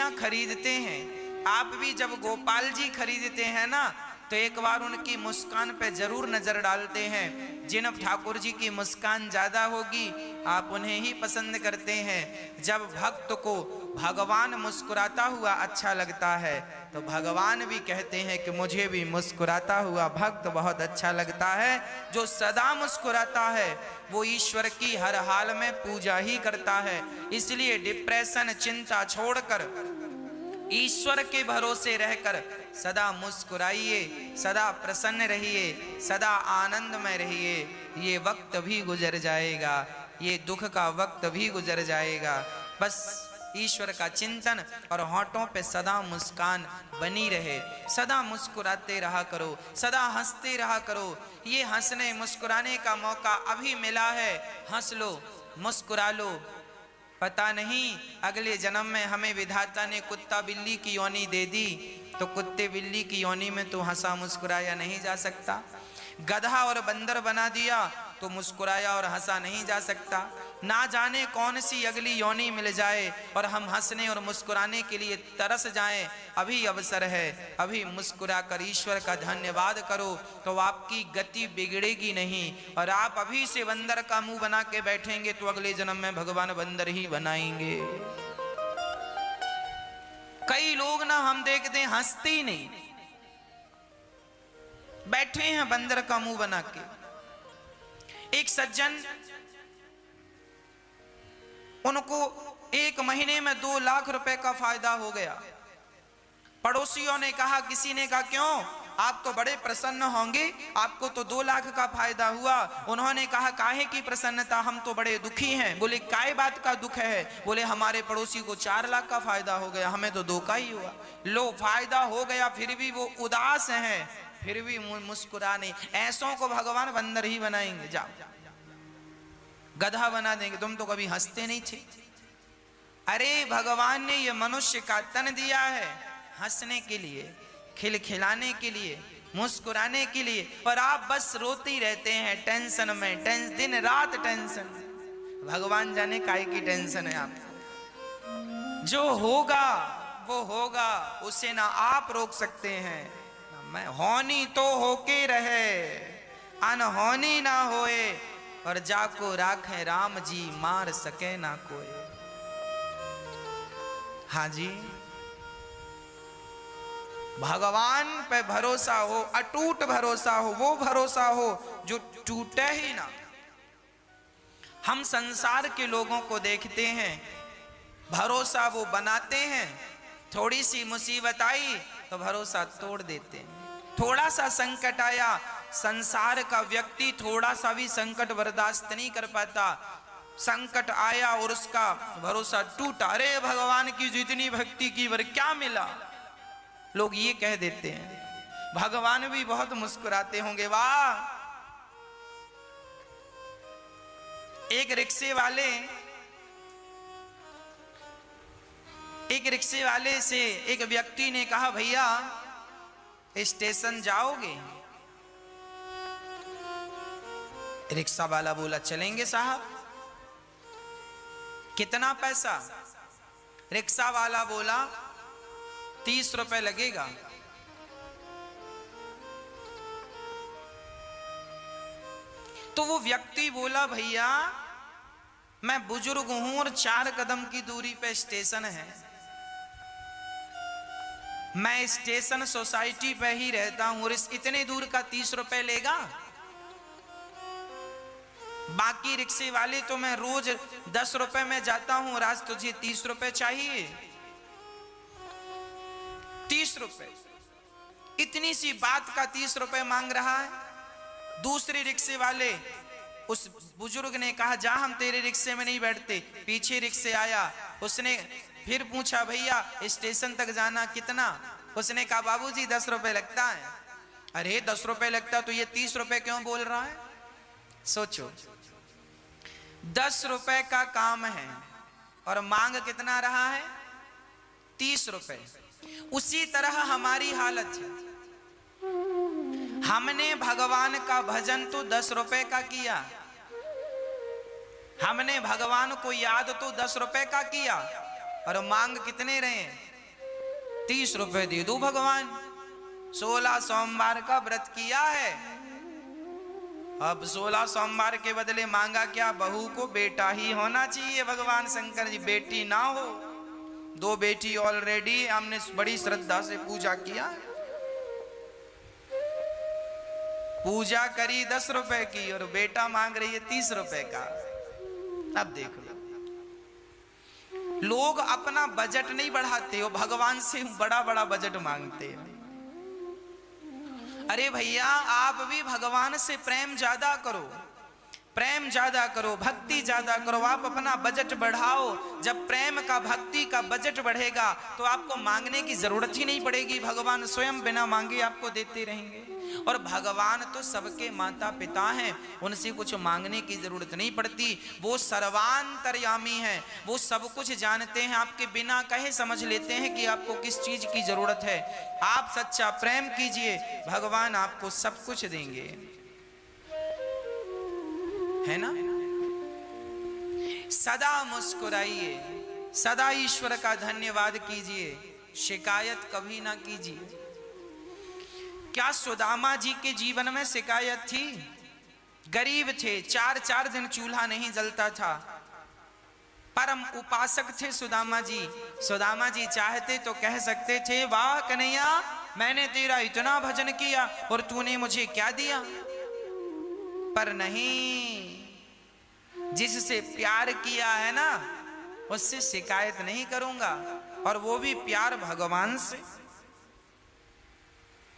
दुनिया खरीदते हैं। आप भी जब गोपाल जी खरीदते हैं ना, तो एक बार उनकी मुस्कान पे जरूर नजर डालते हैं। जिन ठाकुर जी की मुस्कान ज्यादा होगी आप उन्हें ही पसंद करते हैं। जब भक्त को भगवान मुस्कुराता हुआ अच्छा लगता है तो भगवान भी कहते हैं कि मुझे भी मुस्कुराता हुआ भक्त बहुत अच्छा लगता है। जो सदा मुस्कुराता है वो ईश्वर की हर हाल में पूजा ही करता है। इसलिए डिप्रेशन, चिंता छोड़कर ईश्वर के भरोसे रहकर सदा मुस्कुराइए, सदा प्रसन्न रहिए, सदा आनंद में रहिए। ये वक्त भी गुजर जाएगा, ये दुख का वक्त भी गुजर जाएगा। बस ईश्वर का चिंतन और होठों पे सदा मुस्कान बनी रहे। सदा मुस्कुराते रहा करो, सदा हंसते रहा करो। ये हंसने मुस्कुराने का मौका अभी मिला है, हंस लो, मुस्कुरा लो। पता नहीं अगले जन्म में हमें विधाता ने कुत्ता बिल्ली की योनि दे दी तो कुत्ते बिल्ली की योनि में तो हंसा मुस्कुराया नहीं जा सकता। गधा और बंदर बना दिया तो मुस्कुराया और हंसा नहीं जा सकता। ना जाने कौन सी अगली योनि मिल जाए और हम हंसने और मुस्कुराने के लिए तरस जाएं। अभी अवसर है, अभी मुस्कुरा कर ईश्वर का धन्यवाद करो तो आपकी गति बिगड़ेगी नहीं। और आप अभी से बंदर का मुंह बना के बैठेंगे तो अगले जन्म में भगवान बंदर ही बनाएंगे। कई लोग ना हम देखते हैं हंसते ही नहीं, बैठे हैं बंदर का मुंह बना के। एक सज्जन, उनको 1 महीने में 2 लाख रुपए का फायदा हो गया। पड़ोसियों ने कहा, किसी ने कहा क्यों, आप तो बड़े प्रसन्न होंगे, आपको तो 2 लाख का फायदा हुआ। उन्होंने कहा काहे की प्रसन्नता, हम तो बड़े दुखी हैं। बोले काय बात का दुख है? बोले हमारे पड़ोसी को 4 लाख का फायदा हो गया, हमें तो 2 का ही हुआ। लो, फायदा हो गया फिर भी वो उदास हैं, फिर भी मुस्कुरा नहीं। ऐसों को भगवान बंदर ही बनाएंगे। जाओ, गधा बना देंगे। तुम तो कभी हंसते नहीं थे। अरे भगवान ने ये मनुष्य का तन दिया है हंसने के लिए, खिलखिलाने के लिए, मुस्कुराने के लिए, और आप बस रोते ही रहते हैं टेंशन में, दिन रात टेंशन। भगवान जाने काहे की टेंशन है आपको। जो होगा वो होगा, उसे ना आप रोक सकते हैं। मैं होनी तो होके रहे, अनहोनी ना होए, और जाको राखे राम जी, मार सके ना कोई। हाँ जी, भगवान पे भरोसा हो, अटूट भरोसा हो, वो भरोसा हो जो टूटे ही ना। हम संसार के लोगों को देखते हैं, भरोसा वो बनाते हैं, थोड़ी सी मुसीबत आई तो भरोसा तोड़ देते हैं। थोड़ा सा संकट आया, संसार का व्यक्ति थोड़ा सा भी संकट बर्दाश्त नहीं कर पाता। संकट आया और उसका भरोसा टूटा, अरे भगवान की जितनी भक्ति की पर क्या मिला, लोग ये कह देते हैं। भगवान भी बहुत मुस्कुराते होंगे। वाह, एक रिक्शे वाले से एक व्यक्ति ने कहा, भैया स्टेशन जाओगे? रिक्शा वाला बोला, चलेंगे साहब। कितना पैसा? रिक्शा वाला बोला, 30 रुपए लगेगा। तो वो व्यक्ति बोला, भैया मैं बुजुर्ग हूं और 4 कदम की दूरी पे स्टेशन है, मैं स्टेशन सोसाइटी पे ही रहता हूं और इस इतने दूर का 30 रुपए लेगा? बाकी रिक्शे वाले तो मैं रोज 10 रुपए में जाता हूं और आज तुझे 30 रुपए चाहिए? 30 रुपए, इतनी सी बात का 30 रुपए मांग रहा है। दूसरे रिक्शे वाले, उस बुजुर्ग ने कहा, जा हम तेरे रिक्शे में नहीं बैठते। पीछे रिक्शे आया, उसने फिर पूछा, भैया स्टेशन तक जाना कितना? उसने कहा, बाबूजी 10 रुपए लगता है। अरे 10 रुपए लगता तो ये 30 रुपए क्यों बोल रहा है? सोचो, 10 रुपए का काम है और मांग कितना रहा है? 30 रुपए। उसी तरह हमारी हालत है। हमने भगवान का भजन तो 10 रुपए का किया, हमने भगवान को याद तो 10 रुपए का किया, और मांग कितने रहे? 30 रुपए दे दो भगवान। 16 सोमवार का व्रत किया है, अब 16 सोमवार के बदले मांगा क्या? बहू को बेटा ही होना चाहिए भगवान शंकर जी, बेटी ना हो। 2 बेटी ऑलरेडी हमने बड़ी श्रद्धा से पूजा किया, पूजा करी 10 रुपए की और बेटा मांग रही है 30 रुपए का। अब देख लो, लोग अपना बजट नहीं बढ़ाते हो, भगवान से बड़ा बड़ा बजट मांगते हैं। अरे भैया, आप भी भगवान से प्रेम ज्यादा करो, प्रेम ज्यादा करो, भक्ति ज्यादा करो। आप अपना बजट बढ़ाओ। जब प्रेम का, भक्ति का बजट बढ़ेगा तो आपको मांगने की जरूरत ही नहीं पड़ेगी, भगवान स्वयं बिना मांगे आपको देते रहेंगे। और भगवान तो सबके माता पिता हैं, उनसे कुछ मांगने की जरूरत नहीं पड़ती। वो सर्वांतर्यामी हैं, वो सब कुछ जानते हैं, आपके बिना कहे समझ लेते हैं कि आपको किस चीज की जरूरत है। आप सच्चा प्रेम कीजिए, भगवान आपको सब कुछ देंगे, है ना। सदा मुस्कुराइए, सदा ईश्वर का धन्यवाद कीजिए, शिकायत कभी ना कीजिए। क्या सुदामा जी के जीवन में शिकायत थी? गरीब थे, 4 दिन चूल्हा नहीं जलता था, परम उपासक थे सुदामा जी। सुदामा जी चाहते तो कह सकते थे, वाह कन्हैया, मैंने तेरा इतना भजन किया और तूने मुझे क्या दिया? पर नहीं, जिससे प्यार किया है ना, उससे शिकायत नहीं करूंगा, और वो भी प्यार भगवान से।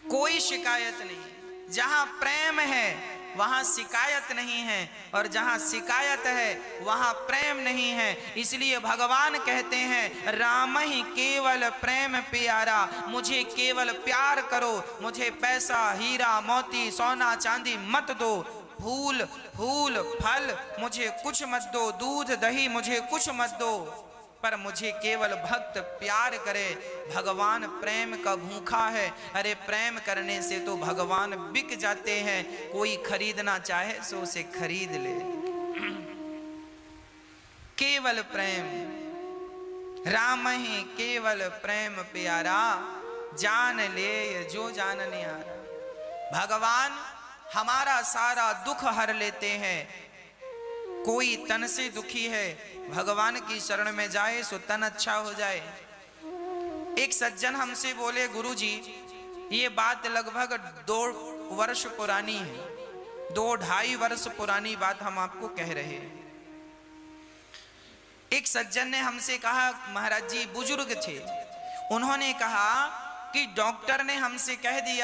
कोई शिकायत नहीं। जहां प्रेम है वहां शिकायत नहीं है, और जहां शिकायत है वहां प्रेम नहीं है। इसलिए भगवान कहते हैं, राम ही केवल प्रेम प्यारा, मुझे केवल प्यार करो, मुझे पैसा हीरा मोती सोना चांदी मत दो, फूल फूल फल मुझे कुछ मत दो, दूध दही मुझे कुछ मत दो, पर मुझे केवल भक्त प्यार करे। भगवान प्रेम का भूखा है। अरे प्रेम करने से तो भगवान बिक जाते हैं, कोई खरीदना चाहे सो उसे खरीद ले। केवल प्रेम, राम ही केवल प्रेम प्यारा, जान ले जो जानने हारा। भगवान हमारा सारा दुख हर लेते हैं। कोई तन से दुखी है, भगवान की शरण में जाए सो तन अच्छा हो जाए। एक सज्जन हमसे बोले, गुरुजी, ये बात लगभग 2 वर्ष पुरानी है, 2-2.5 वर्ष पुरानी बात हम आपको कह रहे हैं। एक सज्जन ने हमसे कहा, महाराज जी बुजुर्ग थे, उन्होंने कहा कि डॉक्टर ने हमसे कह दिया